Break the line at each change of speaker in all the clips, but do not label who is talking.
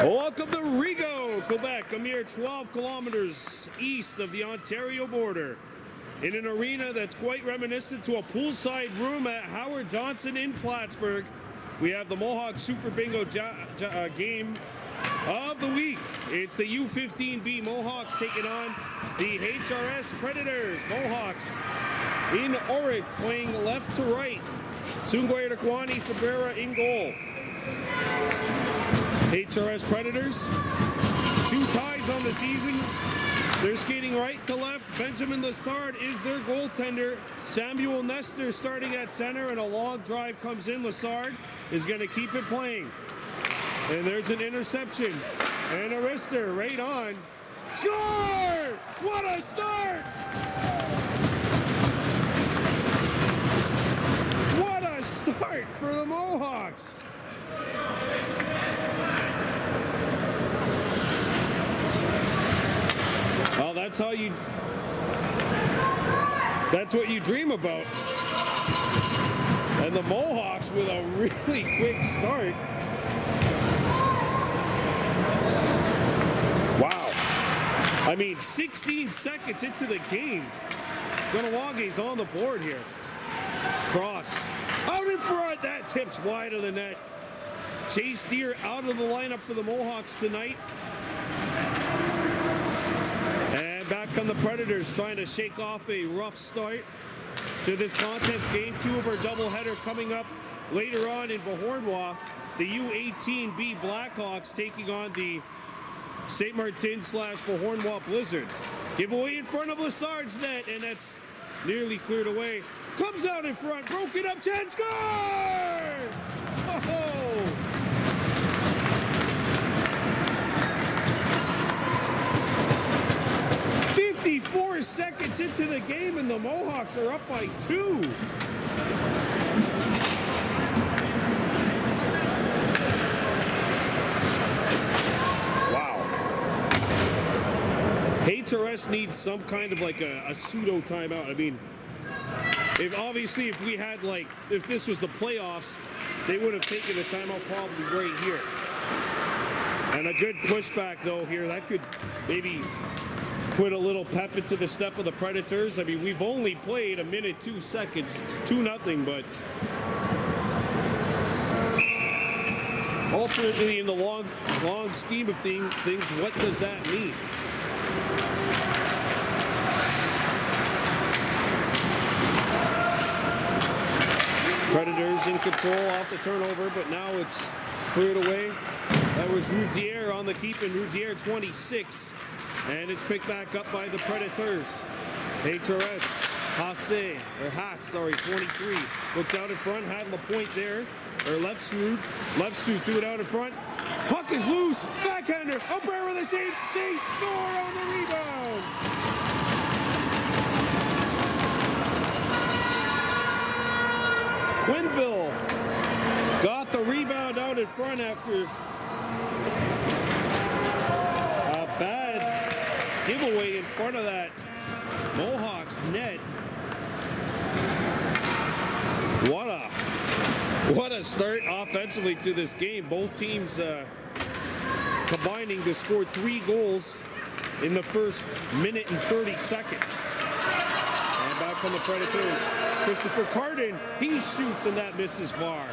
Welcome to Rigaud, Quebec, a mere 12 kilometers east of the Ontario border. In an arena that's quite reminiscent to a poolside room at Howard Johnson in Plattsburgh, we have the Mohawk Super Bingo game of the week. It's the U-15B Mohawks taking on the HRS Predators. Mohawks in orange, playing left to right. Sungway Rakwani Sabrera in goal. HRS Predators, 2 ties on the season. They're skating right to left. Benjamin Lessard is their goaltender. Samuel Nestor starting at center, and a long drive comes in. Lessard is going to keep it playing. And there's an interception. And Arister right on. Score! What a start! What a start for the Mohawks! Well, that's what you dream about. And the Mohawks with a really quick start. Wow. I mean, 16 seconds into the game. Kahnawake on the board here. Cross. Out in front. That tips wide of the net. Chase Deer out of the lineup for the Mohawks tonight. Back come the Predators, trying to shake off a rough start to this contest. Game 2 of our doubleheader coming up later on in Beauharnois. The U-18B Blackhawks taking on the St. Martin / Beauharnois Blizzard. Giveaway in front of Lessard's net, and that's nearly cleared away. Comes out in front, broken up, chance, score! Oh! 54 seconds into the game, and the Mohawks are up by 2. Wow. HRS needs some kind of like a pseudo timeout. I mean, if this was the playoffs, they would have taken the timeout probably right here. And a good pushback though here, that could maybe put a little pep into the step of the Predators. I mean, we've only played 1 minute 2 seconds. It's 2-0, but ultimately in the long scheme of things, what does that mean? Predators in control off the turnover, but now it's cleared away. That was Roudier on the keep, and Roudier 26. And it's picked back up by the Predators. HRS, Haas, 23. Looks out in front, had Lapointe there. Or Leftsrud threw it out in front. Puck is loose, backhander, umpire with a save. They score on the rebound. Quinville got the rebound out in front after a bad giveaway in front of that Mohawks net. What a start offensively to this game. Both teams combining to score 3 goals in the first minute and 30 seconds. And back on the Predators. Christopher Carden, he shoots and that misses far.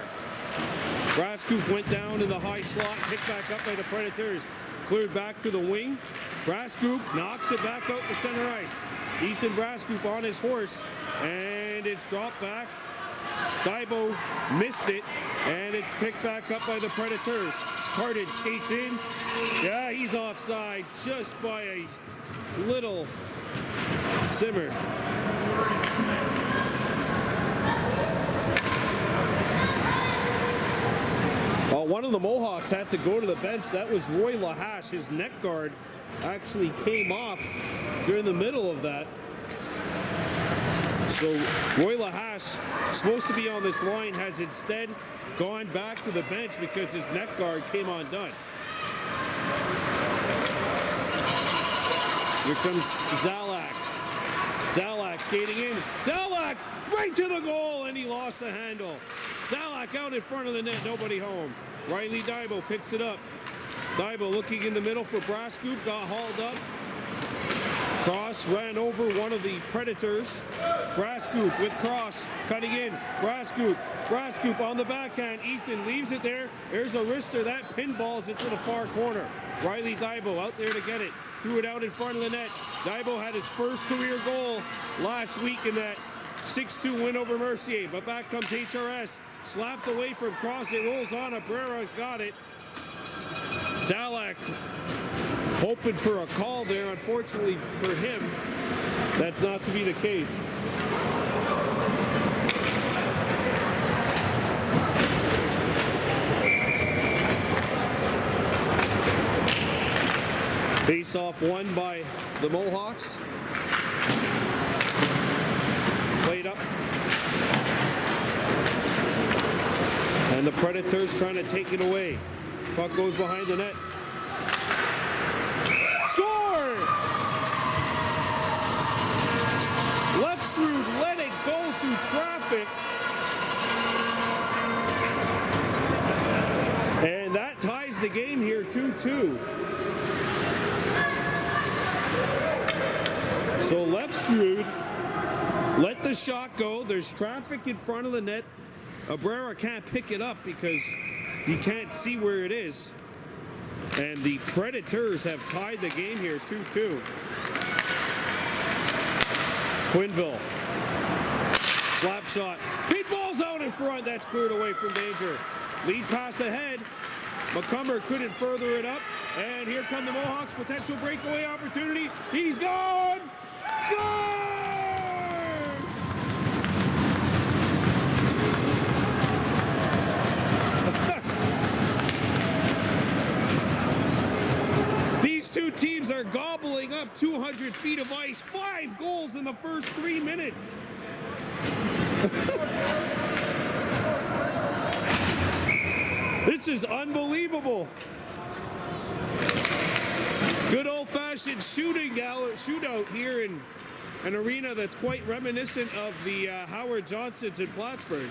Brascoop went down in the high slot, picked back up by the Predators. Cleared back to the wing. Brascoop knocks it back out to center ice. Ethan Brascoop on his horse, and it's dropped back. Daibo missed it, and it's picked back up by the Predators. Carden skates in. Yeah, he's offside just by a little simmer. Well, one of the Mohawks had to go to the bench. That was Roy Lahash. His neck guard actually came off during the middle of that. So Roy Lahash, supposed to be on this line, has instead gone back to the bench because his neck guard came undone. Here comes Zalak. Zalak skating in. Zalak right to the goal, and he lost the handle. Zalak out in front of the net, nobody home. Riley Daibo picks it up. Daibo looking in the middle for Brascoop, got hauled up. Cross ran over one of the Predators. Brascoop with Cross cutting in. Brascoop on the backhand. Ethan leaves it there. There's a wrister that pinballs it to the far corner. Riley Daibo out there to get it. Threw it out in front of the net. Daibo had his first career goal last week in that 6-2 win over Mercier. But back comes HRS. Slapped away from Cross. It rolls on. Abrera's got it. Zalak hoping for a call there. Unfortunately for him, that's not to be the case. Face-off won by the Mohawks. Played up. And the Predators trying to take it away. Puck goes behind the net. Score! Leftsrud let it go through traffic. And that ties the game here 2-2. So Leftsrud let the shot go. There's traffic in front of the net. Abrera can't pick it up because he can't see where it is. And the Predators have tied the game here 2-2. Quinville. Slap shot. Pete ball's out in front. That's cleared away from danger. Lead pass ahead. McCumber couldn't further it up. And here come the Mohawks. Potential breakaway opportunity. He's gone! Score! These two teams are gobbling up 200 feet of ice. 5 goals in the first 3 minutes. This is unbelievable. Good old-fashioned shootout here in an arena that's quite reminiscent of the Howard Johnsons in Plattsburgh.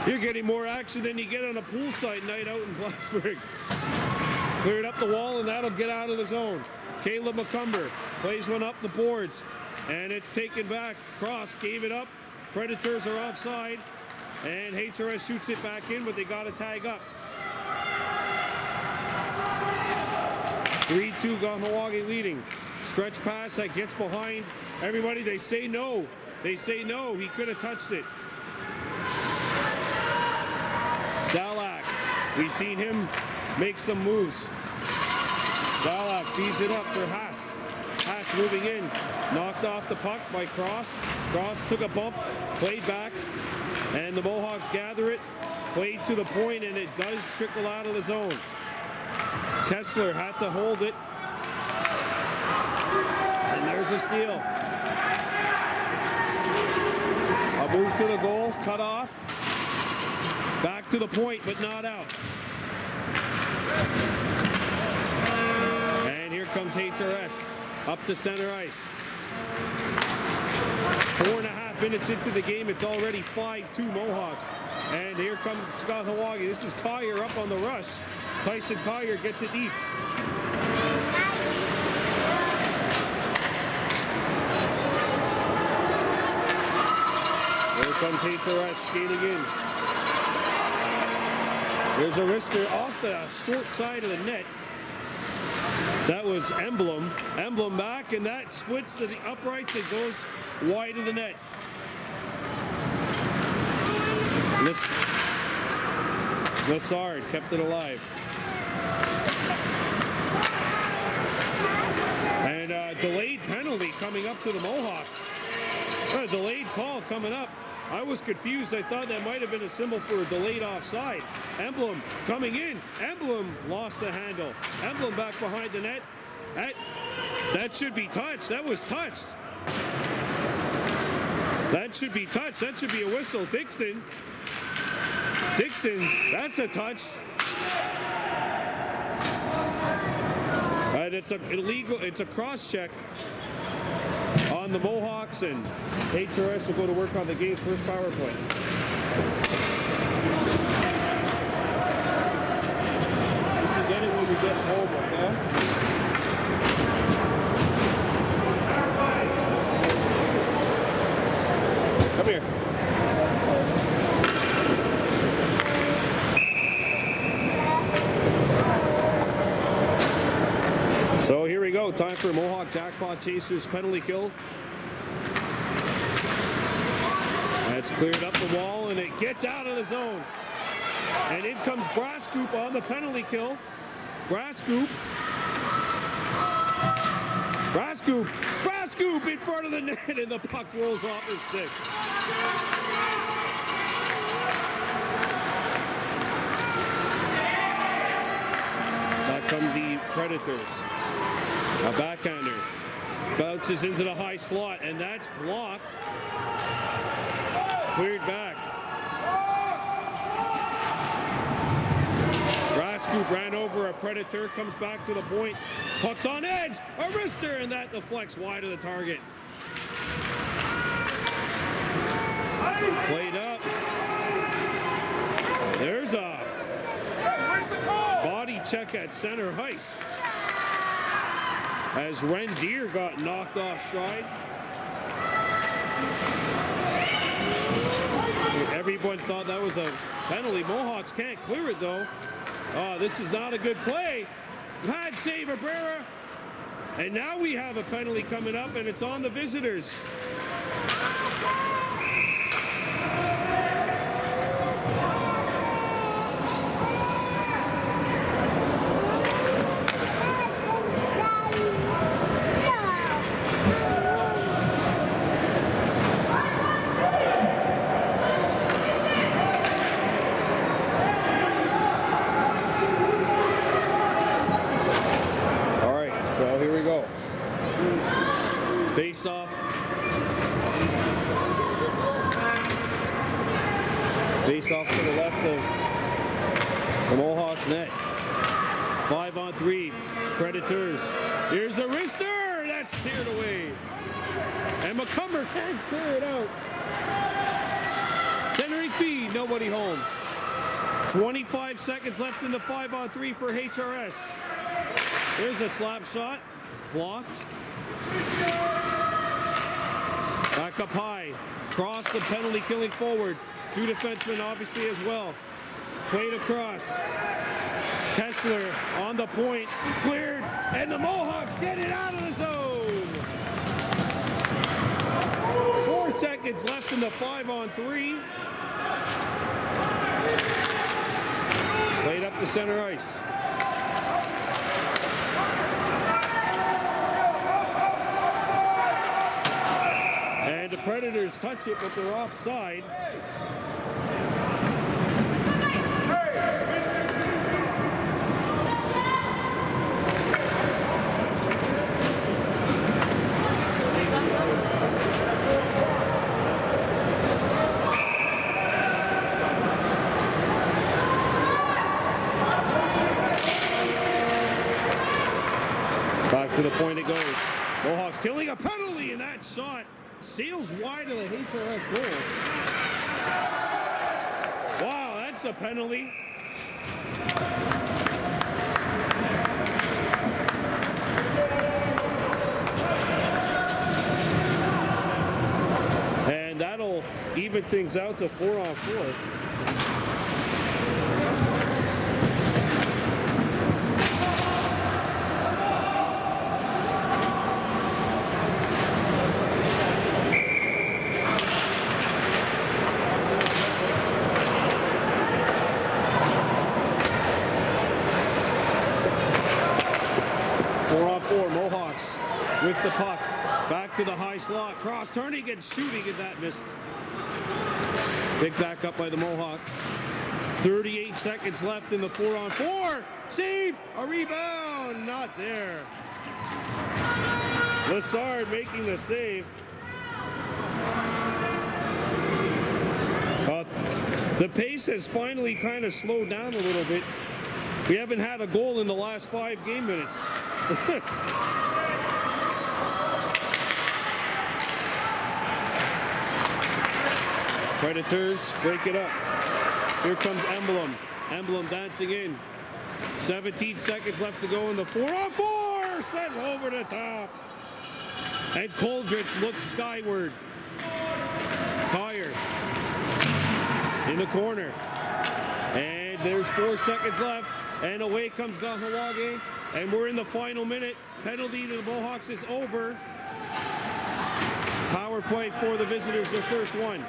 You're getting more action than you get on a poolside night out in Plattsburgh. Cleared up the wall, and that'll get out of the zone. Caleb McCumber plays one up the boards, and it's taken back. Cross gave it up. Predators are offside, and HRS shoots it back in, but they got to tag up. 3-2 Kahnawake leading. Stretch pass that gets behind everybody. They say no. They say no. He could have touched it. Zalak. We've seen him make some moves. Zalak feeds it up for Haas. Haas moving in. Knocked off the puck by Cross. Cross took a bump. Played back. And the Mohawks gather it. Played to the point, and it does trickle out of the zone. Kessler had to hold it. And there's a steal. A move to the goal, cut off. Back to the point, but not out. And here comes HRS up to center ice. 4.5 minutes into the game, it's already 5-2 Mohawks. And here comes Kahnawake. This is Collier up on the rush. Tyson Collier gets it deep. Here comes HRS skating in. There's a wrister off the short side of the net. That was Emblem. Emblem back, and that splits to the uprights and goes wide of the net. Lassard kept it alive. And a delayed penalty coming up to the Mohawks. A delayed call coming up. I was confused. I thought that might have been a symbol for a delayed offside. Emblem coming in. Emblem lost the handle. Emblem back behind the net. That should be touched. That was touched. That should be touched. That should be a whistle. Dixon, that's a touch. And it's a cross check on the Mohawks, and HRS will go to work on the game's first power play. home, okay? Come here. So here we go. Time for Mohawk Jackpot Chasers penalty kill. That's cleared up the wall and it gets out of the zone. And in comes Brascoop on the penalty kill. Brascoop in front of the net and the puck rolls off his stick. Back come the Predators. A backhander bounces into the high slot and that's blocked. Cleared back. Brascoop ran over a Predator, comes back to the point, puck's on edge, a wrister, and that deflects wide of the target. Played up. There's a body check at center ice as Rendier got knocked off stride. Everyone thought that was a penalty. Mohawks can't clear it though. Oh, this is not a good play. Pad save Abrera. And now we have a penalty coming up and it's on the visitors. So here we go. Face off. Face off to the left of the Mohawks net. 5-on-3. Predators. Here's a wrister. That's steered away. And McCumber can't clear it out. Centering feed. Nobody home. 25 seconds left in the 5-on-3 for HRS. There's a slap shot, blocked. Back up high, cross the penalty killing forward. Two defensemen obviously as well. Played across. Kessler on the point, cleared, and the Mohawks get it out of the zone. 4 seconds left in the 5-on-3. Played up to center ice. And the Predators touch it, but they're offside. Back to the point it goes. Mohawks killing a penalty, and that shot sails wide of the HRS goal. Wow, that's a penalty. And that'll even things out to 4-on-4. Mohawks with the puck. Back to the high slot. Cross turning and shooting, and that missed. Picked back up by the Mohawks. 38 seconds left in the 4-on-4. Save! A rebound! Not there. Lassard making the save. The pace has finally kind of slowed down a little bit. We haven't had a goal in the last 5 game minutes. Predators break it up. Here comes Emblem. Emblem dancing in. 17 seconds left to go in the 4-on-4, sent over the top. And Coldridge looks skyward. Collier in the corner. And there's 4 seconds left. And away comes Kahnawake. And we're in the final minute. Penalty to the Mohawks is over. Power play for the visitors, their first one.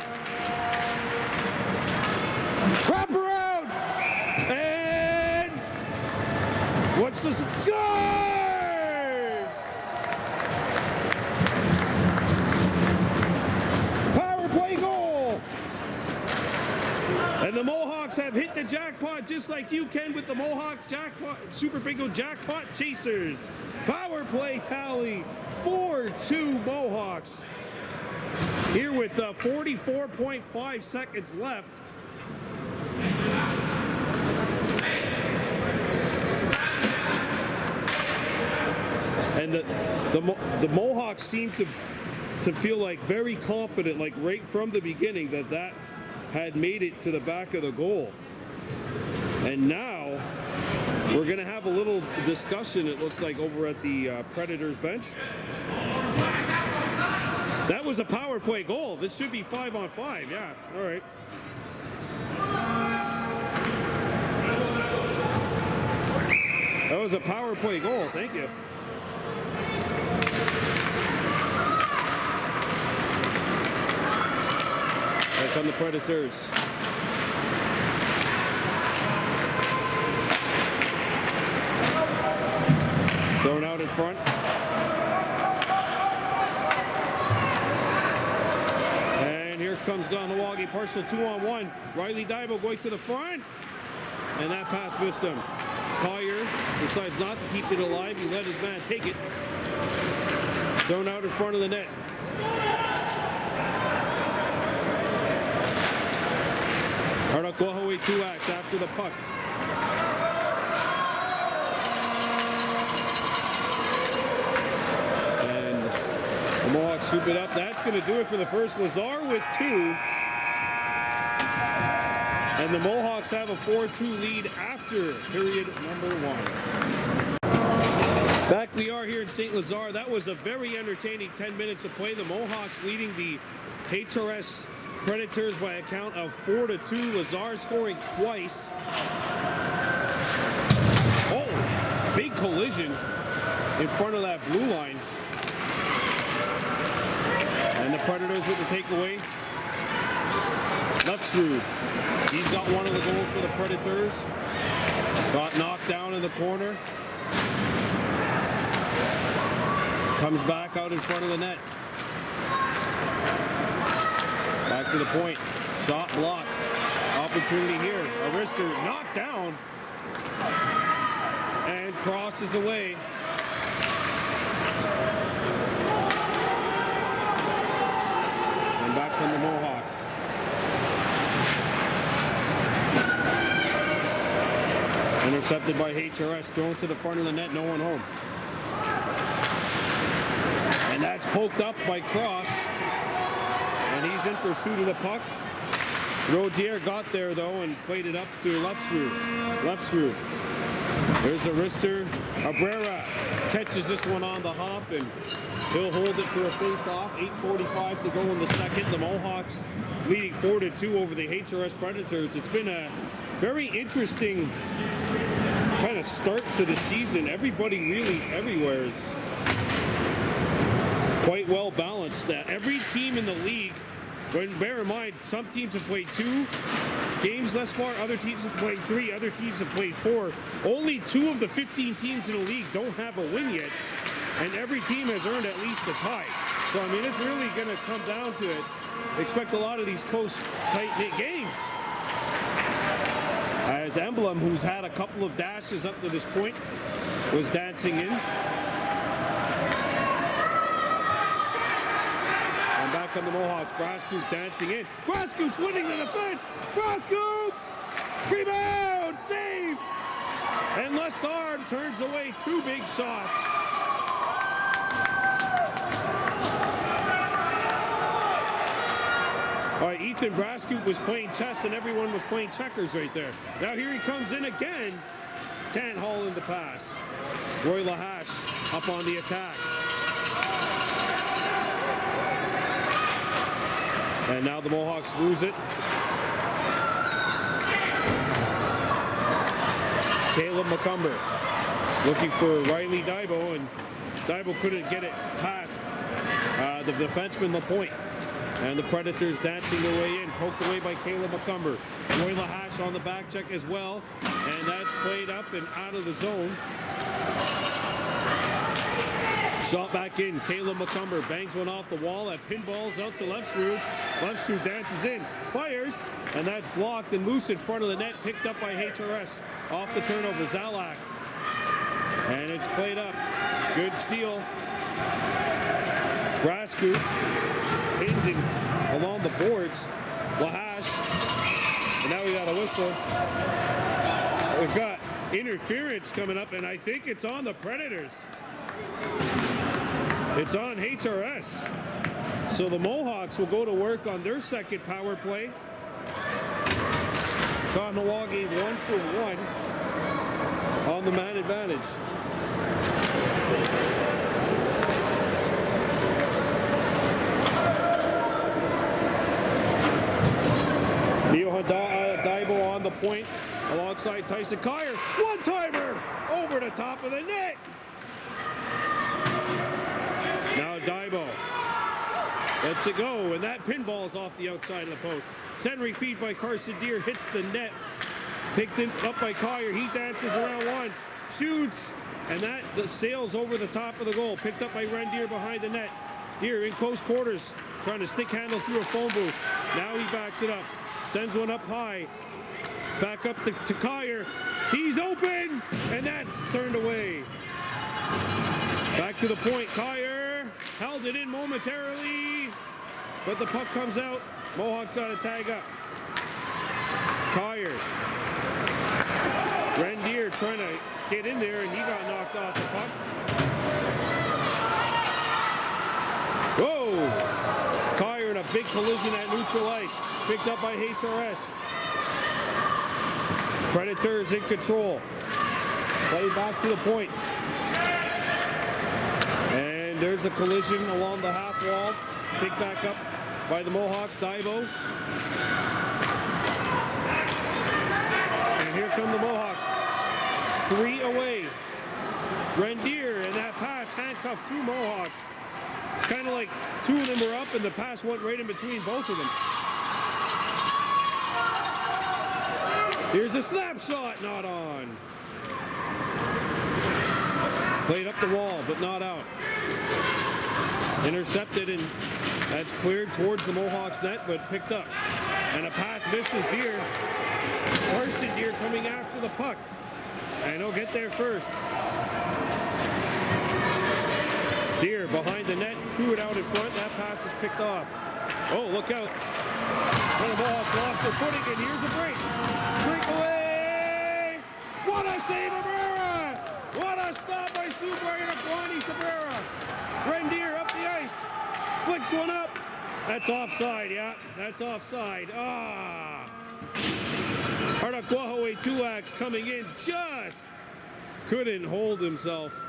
Wrap around! And what's this? Save! Power play goal! And the Mohawks have hit the jackpot just like you can with the Mohawk Jackpot Super Bingo Jackpot Chasers. Power play tally 4-2 Mohawks. Here with 44.5 seconds left. And the Mohawks seem to feel like very confident, like right from the beginning, that had made it to the back of the goal. And now we're going to have a little discussion, it looked like, over at the Predators bench. That was a power play goal. This should be 5-on-5. Yeah, all right. That was a power play goal. Thank you. Here come the Predators. Thrown out in front. And here comes Kahnawake, partial 2-on-1. Riley Daibo going to the front. And that pass missed him. Collier decides not to keep it alive. He let his man take it. Thrown out in front of the net. Kahnawake 2-acts after the puck. And the Mohawks scoop it up. That's going to do it for the first. Lazar with 2. And the Mohawks have a 4-2 lead after period number 1. Back we are here in St. Lazare. That was a very entertaining 10 minutes of play. The Mohawks leading the HRS Predators by a count of 4-2. Lazar scoring twice. Oh, big collision in front of that blue line. And the Predators with the takeaway. Leftsrud. He's got one of the goals for the Predators. Got knocked down in the corner. Comes back out in front of the net. Back to the point. Shot blocked. Opportunity here. Arister knocked down. And crosses away. And back from the Mohawks. Intercepted by HRS, thrown to the front of the net, no one home. And that's poked up by Cross. And he's in pursuit of the puck. Rodier got there though and played it up to Leftsrud. There's Arister. Abrera catches this one on the hop and he'll hold it for a face-off. 8:45 to go in the second. The Mohawks leading 4-2 over the HRS Predators. It's been a very interesting kind of start to the season. Everybody really everywhere is quite well balanced. Every team in the league, bear in mind, some teams have played 2 games thus far, other teams have played 3, other teams have played 4. Only 2 of the 15 teams in the league don't have a win yet, and every team has earned at least a tie. So, I mean, it's really going to come down to it. Expect a lot of these close, tight-knit games. As Emblem, who's had a couple of dashes up to this point, was dancing in. And back on the Mohawks, Brascoop dancing in. Brascoop's winning the defense. Brascoop! Rebound! Save! And Lessard turns away 2 big shots. All right, Ethan Brascoop was playing chess and everyone was playing checkers right there. Now here he comes in again. can't haul in the pass. Roy Lahash up on the attack. And now the Mohawks lose it. Caleb McCumber looking for Riley Daibo, and Daibo couldn't get it past the defenseman LaPointe. And the Predators dancing their way in, poked away by Caleb McCumber. Roy Lahash on the back check as well, and that's played up and out of the zone. Shot back in, Caleb McCumber bangs one off the wall, that pinballs out to Lefsrud. Lefsrud dances in, fires, and that's blocked and loose in front of the net, picked up by HRS. Off the turnover, Zalak. And it's played up. Good steal. Brascoot pinned along the boards. Lahash. And now we got a whistle. We've got interference coming up, and I think it's on the Predators. It's on HRS. So the Mohawks will go to work on their second power play. Kahnawake 1 for 1 on the man advantage. Neo Daibo on the point alongside Tyson Kyer. One-timer over the top of the net. Now Daibo lets it go, and that pinball's off the outside of the post. Centering feed by Carson Deer hits the net. Picked up by Kyer. He dances around one, shoots, and that sails over the top of the goal. Picked up by Rendier behind the net. Deer in close quarters, trying to stick handle through a phone booth. Now he backs it up, sends one up high. Back up to Kyer. He's open, and that's turned away. Back to the point. Kyer held it in momentarily, but the puck comes out. Mohawks got to tag up. Kyer. Rendier trying to get in there, and he got knocked off the puck. Whoa! Kyer in a big collision at neutral ice. Picked up by HRS. Predators in control. Play back to the point. And there's a collision along the half wall. Picked back up by the Mohawks, Daibo. And here come the Mohawks. 3 away. Rendier, and that pass handcuffed 2 Mohawks. It's kind of like 2 of them were up and the pass went right in between both of them. Here's a slap shot, not on. Played up the wall, but not out. Intercepted, and that's cleared towards the Mohawks net, but picked up. And a pass misses Deer. Carson Deer coming after the puck. And he'll get there first. Deer behind the net, threw it out in front. That pass is picked off. Oh, look out. One of the Mohawks lost their footing, and here's a break. Breakaway! What a save, Abrera! What a stop by Subrian Akwani Sabrera. Rendier up the ice. Flicks one up. That's offside, yeah. That's offside. Artakwahawe Tuax coming in, just couldn't hold himself.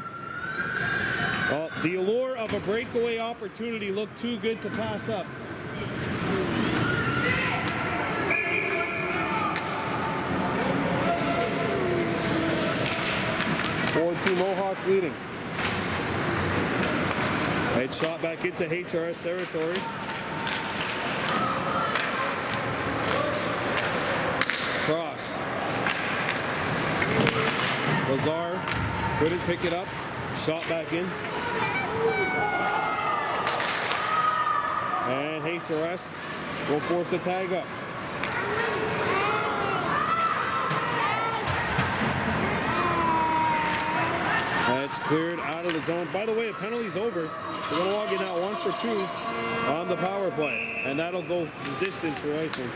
Well, the allure of a breakaway opportunity looked too good to pass up. Two Mohawks leading. Right shot back into HRS territory. Cross. Lazar couldn't pick it up. Shot back in. And HRS will force a tag up. That's cleared out of the zone. By the way, the penalty's over. We're going to log in now 1 for 2 on the power play. And that'll go the distance for icing.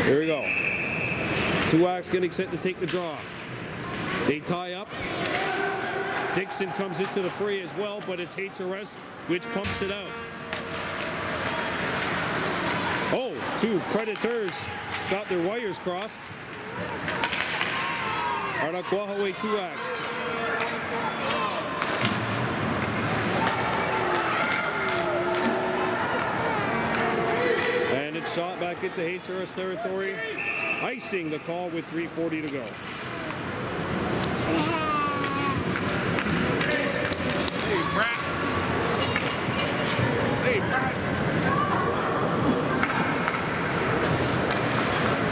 Here we go. Tuax getting set to take the draw. They tie up. Dixon comes into the fray as well, but it's HRS which pumps it out. Oh, two Predators got their wires crossed. Kahnawake Tuax. And it's shot back into HRS territory. Icing the call with 3:40 to go.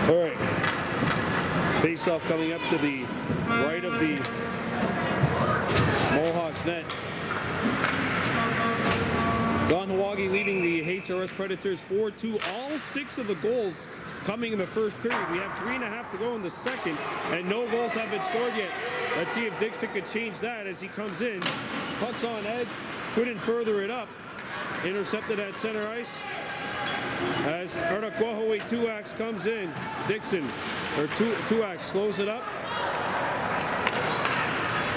All right. Face-off coming up to the right of the Mohawks net. Kahnawake leading the HRS Predators 4-2. All 6 of the goals coming in the first period. We have 3.5 to go in the second, and no goals have been scored yet. Let's see if Dixon could change that as he comes in. Pucks on edge, couldn't further it up. Intercepted at center ice. As Kahnawake Tuax comes in, Dixon, or Tuax slows it up.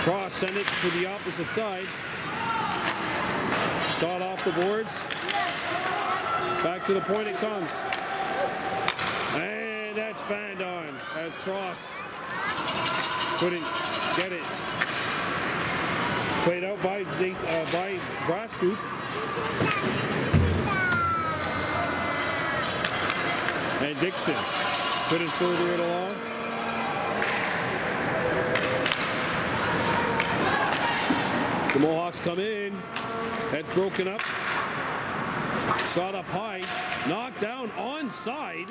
Cross, send it to the opposite side. Shot off the boards. Back to the point it comes. And that's fanned on as Cross couldn't get it. Played out by Brascoop. And Dixon couldn't further it along. The Mohawks come in. That's broken up. Shot up high. Knocked down onside.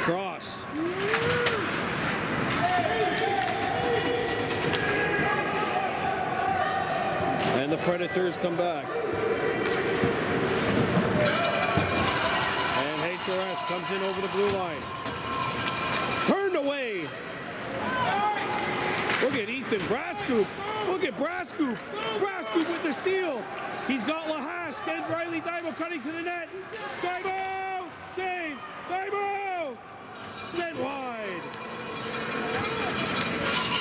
Cross. And the Predators come back. And HRS comes in over the blue line. Turned away. Look at Ethan Brascoop. Look at Brascoop. Brascoop with the steal. He's got Lahash and Riley Daibo cutting to the net. Daibo! Save! Daibo! Sent wide.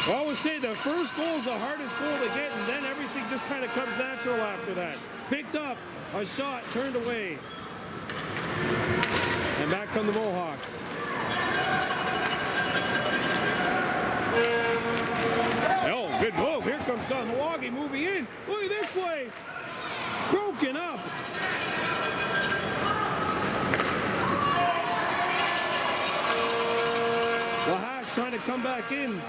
I always say the first goal is the hardest goal to get, and then everything just kind of comes natural after that. Picked up, a shot, turned away. And back come the Mohawks. Oh, good move. Here comes Kahnawake moving in. Look at this play. Broken up. Lahash trying to come back in.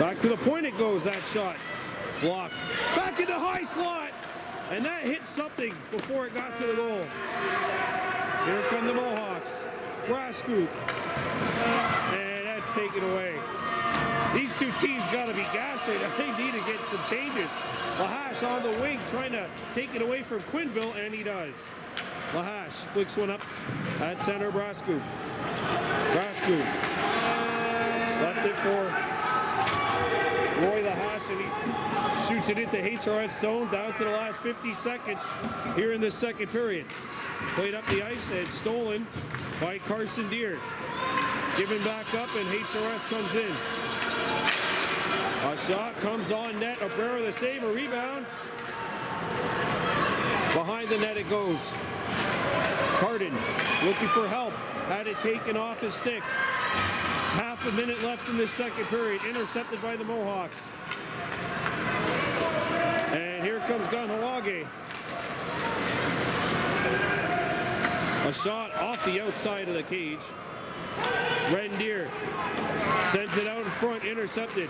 Back to the point it goes, that shot. Blocked. Back into high slot. And that hit something before it got to the goal. Here come the Mohawks. Brascoop. And that's taken away. These two teams got to be gassed right now. They need to get some changes. Lahash on the wing trying to take it away from Quinville, and he does. Lahash flicks one up at center. Brascoop. Brascoop left it for Roy Lahash, and he shoots it into HRS zone down to the last 50 seconds here in the second period. Played up the ice and stolen by Carson Deere. Given back up, and HRS comes in. A shot comes on net. Abrera the save, a rebound. Behind the net it goes. Carden looking for help. Had it taken off his stick. Half a minute left in this second period. Intercepted by the Mohawks. And here comes Kahnawake. A shot off the outside of the cage. Deere sends it out in front, intercepted.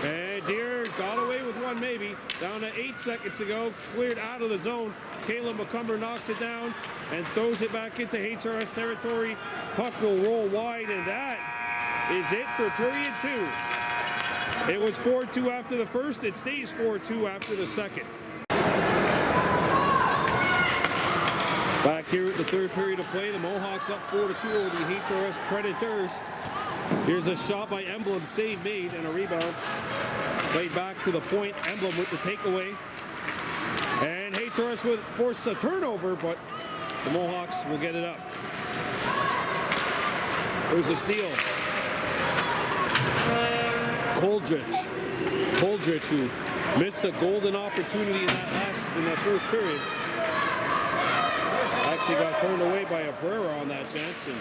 And Deere got away with one maybe. Down to 8 seconds to go, cleared out of the zone. Caleb McCumber knocks it down and throws it back into HRS territory. Puck will roll wide, and that is it for period 2. It was 4-2 after the first. It stays 4-2 after the second. Back here at the third period of play, the Mohawks up 4-2 over the HRS Predators. Here's a shot by Emblem, save made, and a rebound. Played back to the point, Emblem with the takeaway. HRS would force a turnover, but the Mohawks will get it up. There's a steal. Coldridge, who missed a golden opportunity in that first period, actually got turned away by Abrera on that chance. And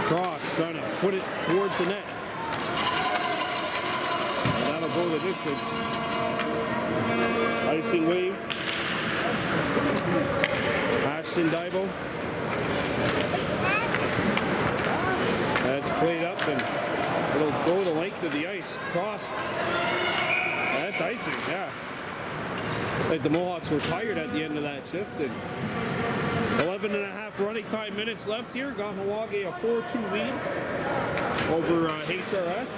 Cross trying to put it towards the net. And that'll go the distance. Icing wave. Ashton Daibo. That's played up and it'll go the length of the ice. Cross. That's icing, yeah. Like the Mohawks were tired at the end of that shift. And 11 and a half running time minutes left here. Kahnawake a 4-2 lead over HRS.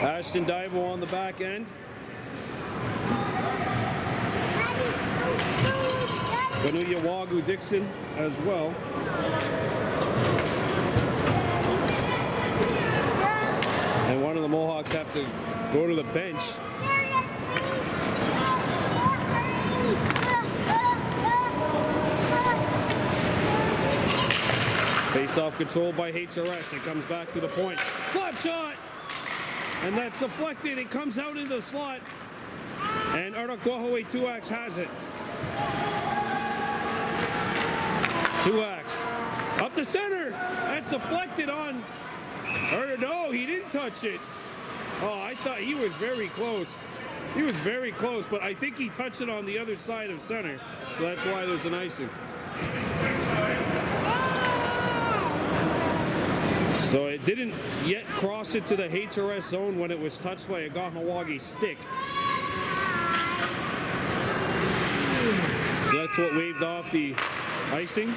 Ashton Daibo on the back end. Kanuya Wagu Dixon as well. And one of the Mohawks have to go to the bench. Face-off controlled by HRS. It comes back to the point. Slap shot! And that's deflected. It comes out into the slot. And Arakawahawe Tuax has it. Tuax up the center. That's deflected on. Or no, he didn't touch it. Oh, I thought he was very close. He was very close, but I think he touched it on the other side of center. So that's why there's an icing. So it didn't yet cross it to the HRS zone when it was touched by a Kahnawake stick. So that's what waved off the icing.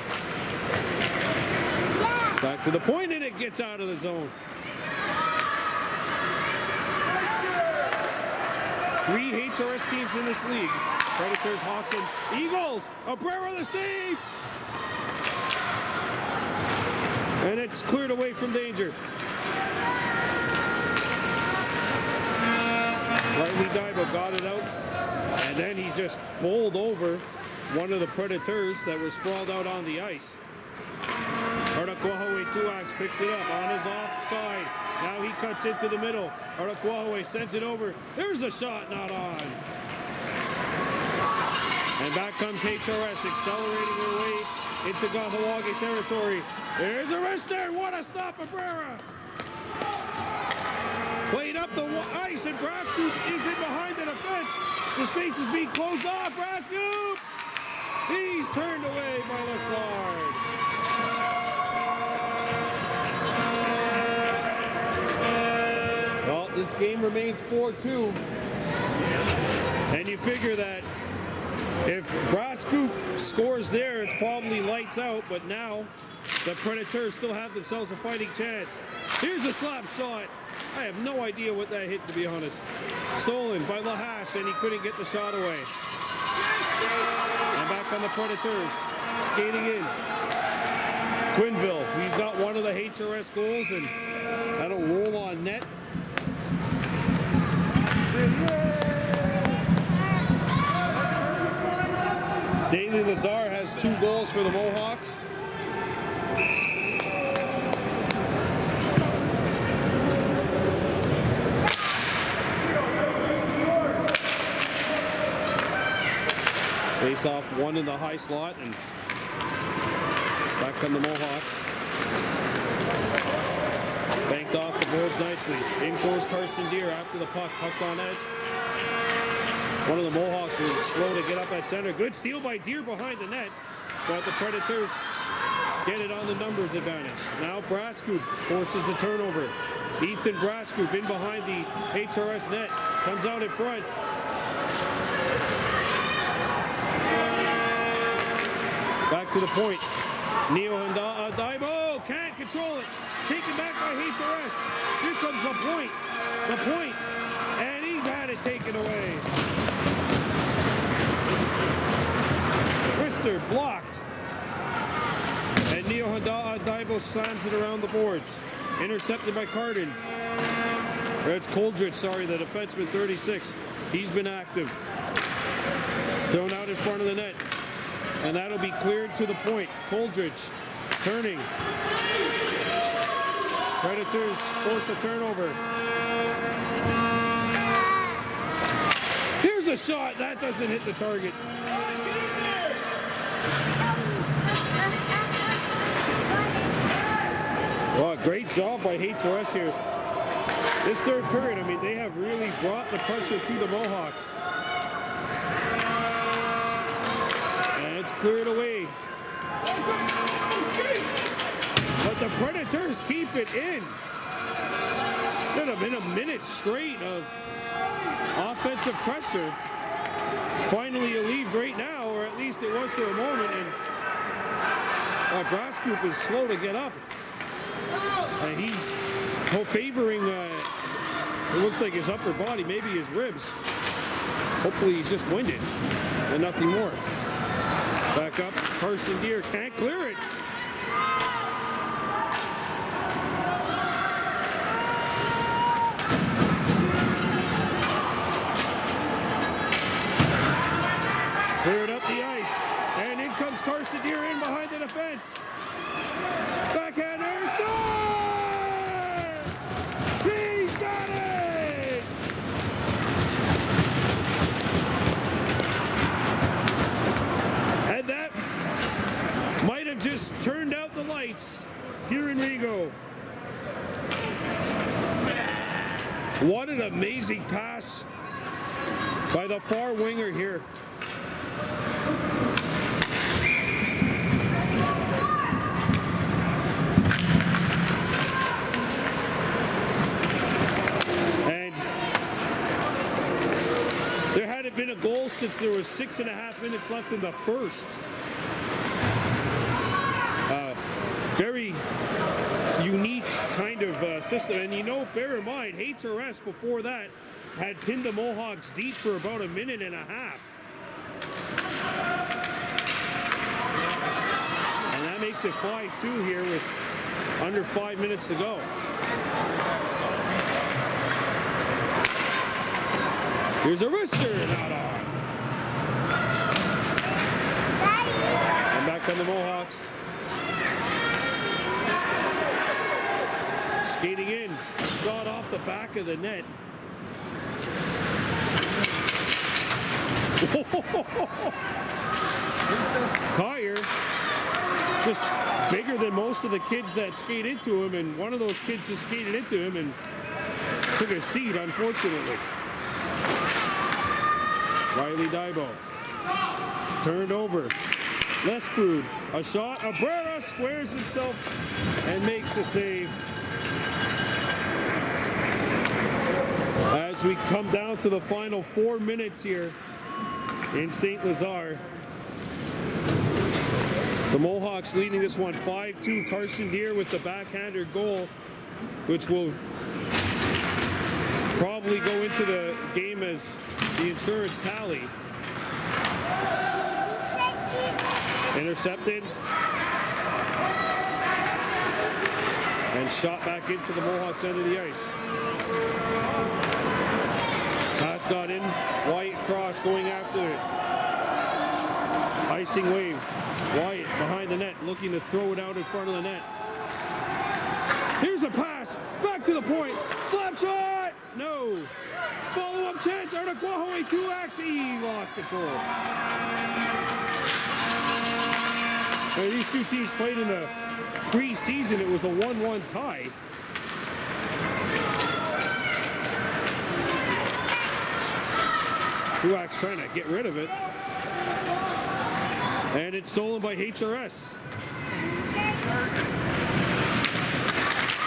Back to the point, and it gets out of the zone. 3 HRS teams in this league. Predators, Hawks, and Eagles. Abrera the save! And it's cleared away from danger. Riley Daibo got it out, and then he just bowled over one of the Predators that were sprawled out on the ice. Arakawahawe Tuax picks it up on his offside. Now he cuts into the middle. Arakawahawe sends it over. There's a shot not on. And back comes HRS accelerating their way into Kahnawake territory. There's a wrist there. What a stop, Abrera. Played up the ice, and Brascoop is in behind the defense. The space is being closed off. Brascoop! He's turned away by Lassard. Well, this game remains 4-2. And you figure that if Brascoop scores there, it's probably lights out, but now the Predators still have themselves a fighting chance. Here's the slap shot. I have no idea what that hit, to be honest. Stolen by Lahash, and he couldn't get the shot away. And back on the Predators, skating in. Quinville, he's got one of the HRS goals, and that'll roll on net. Daly Lazar has 2 goals for the Mohawks. Face off one in the high slot, and back come the Mohawks. Banked off the boards nicely. In goes Carson Deere after the puck. Puck's on edge. One of the Mohawks was slow to get up at center. Good steal by Deere behind the net, but the Predators get it on the numbers advantage. Now Brascoop forces the turnover. Ethan Brascoop in behind the HRS net. Comes out in front. Back to the point. Neo Daibo can't control it. Taken back by HRS. Here comes the point. The point. And he had it taken away. Brister blocked. And Neo Daibo slams it around the boards. Intercepted by Carden. It's Coldridge, sorry, the defenseman, 36. He's been active. Thrown out in front of the net. And that'll be cleared to the point. Coldridge turning. Predators force a turnover. Here's a shot. That doesn't hit the target. Well, great job by HRS here. This third period, I mean, they have really brought the pressure to the Mohawks. And it's cleared away. But the Predators keep it in. Could have been a minute straight of offensive pressure. Finally relieved right now, or at least it was for a moment. And Brasscoop is slow to get up. And he's favoring, it looks like his upper body, maybe his ribs. Hopefully he's just winded and nothing more. Back up, Carson Deere can't clear it. Cleared up the ice, and in comes Carson Deere in behind the defense. Backhander, score! He's got it! And that might have just turned out the lights here in Rigaud. What an amazing pass by the far winger here. Been a goal since there was 6.5 minutes left in the first. Very unique kind of system, and you know, bear in mind, HRS before that had pinned the Mohawks deep for about 1.5 minutes. And that makes it 5-2 here with under 5 minutes to go. Here's a wrister, not on. And back on the Mohawks. Skating in, shot off the back of the net. Kyer, just bigger than most of the kids that skate into him, and one of those kids just skated into him and took a seat, unfortunately. Riley Daibo turned over. Lesfood, a shot. Abrera squares himself and makes the save. As we come down to the final 4 minutes here in St. Lazare. The Mohawks leading this one 5-2. Carson Deere with the backhander goal, which will probably go into the game as the insurance tally. Intercepted. And shot back into the Mohawks end of the ice. Pass got in. Wyatt cross going after it. Icing wave. Wyatt behind the net looking to throw it out in front of the net. Here's the pass. Back to the point. Slap shot. No. Follow-up chance. Arnaquahoe 2X. He lost control. Now, these two teams played in the preseason. It was a 1-1 tie. Tuax trying to get rid of it. And it's stolen by HRS.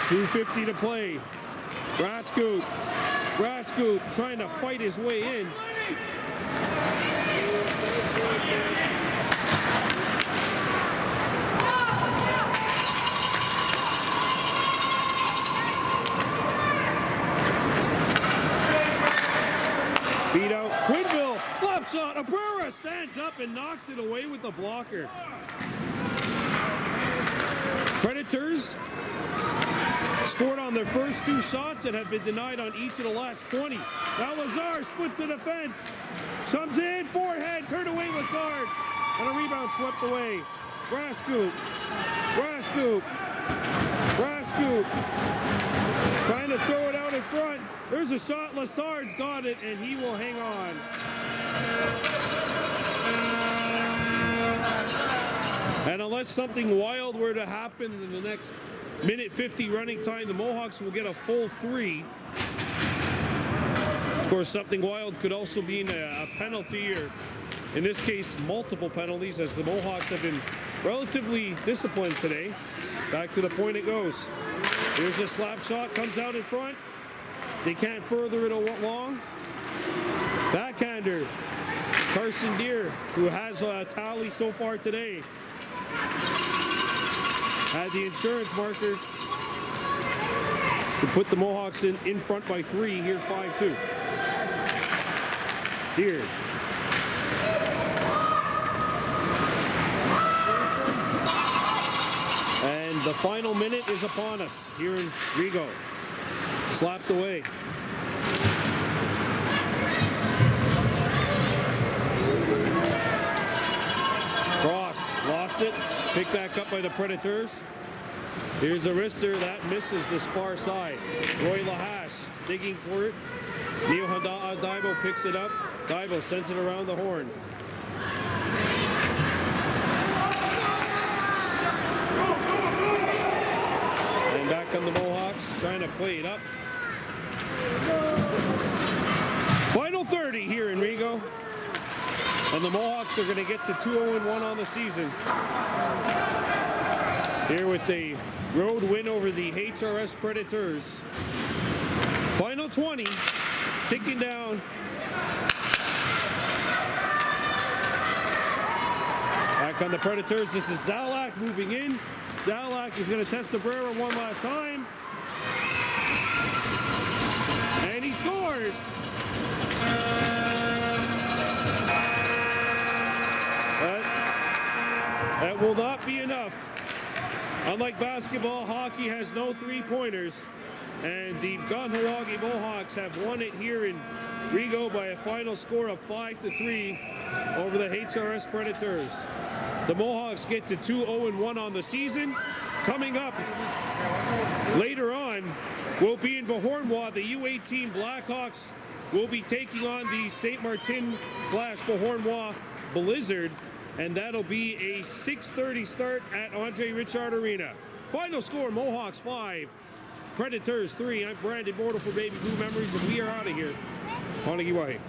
2:50 to play. Brasscoop trying to fight his way in. Feed out. Quinville, slap shot. Abrera stands up and knocks it away with the blocker. Predators scored on their first 2 shots and have been denied on each of the last 20. Now Lazar splits the defense. Comes in, forehead, turn away Lazard. And a rebound swept away. Grass scoop. Trying to throw it out in front. There's a shot. Lazard's got it, and he will hang on. And unless something wild were to happen in the next minute 50 running time, the Mohawks will get a full 3. Of course, something wild could also be a penalty, or in this case, multiple penalties, as the Mohawks have been relatively disciplined today. Back to the point it goes. Here's a slap shot, comes out in front. They can't further it along. Backhander, Carson Deere, who has a tally so far today, had the insurance marker to put the Mohawks in front by 3, here 5-2. Deere. And the final minute is upon us here in Rigaud. Slapped away. Cross, lost it. Picked back up by the Predators. Here's a wrister that misses this far side. Roy Lahash digging for it. Neil Daibo picks it up. Daibo sends it around the horn. And back on the Mohawks, trying to play it up. Final 30 here in Rigaud. And the Mohawks are going to get to 2-0-1 on the season. Here with a road win over the HRS Predators. Final 20, ticking down. Back on the Predators, this is Zalak moving in. Zalak is going to test the Brera one last time. And he scores! That will not be enough. Unlike basketball, hockey has no 3-pointers. And the Kahnawake Mohawks have won it here in Rigaud by a final score of 5-3 over the HRS Predators. The Mohawks get to 2-0-1 on the season. Coming up later on will be in Beauharnois. The U-18 Blackhawks will be taking on the St. Martin/Beauharnois Blizzard. And that'll be a 6:30 start at Andre Richard Arena. Final score, Mohawks 5, Predators 3. I'm Brandon Mortal for Baby Blue Memories, and we are out of here. Kahnawake.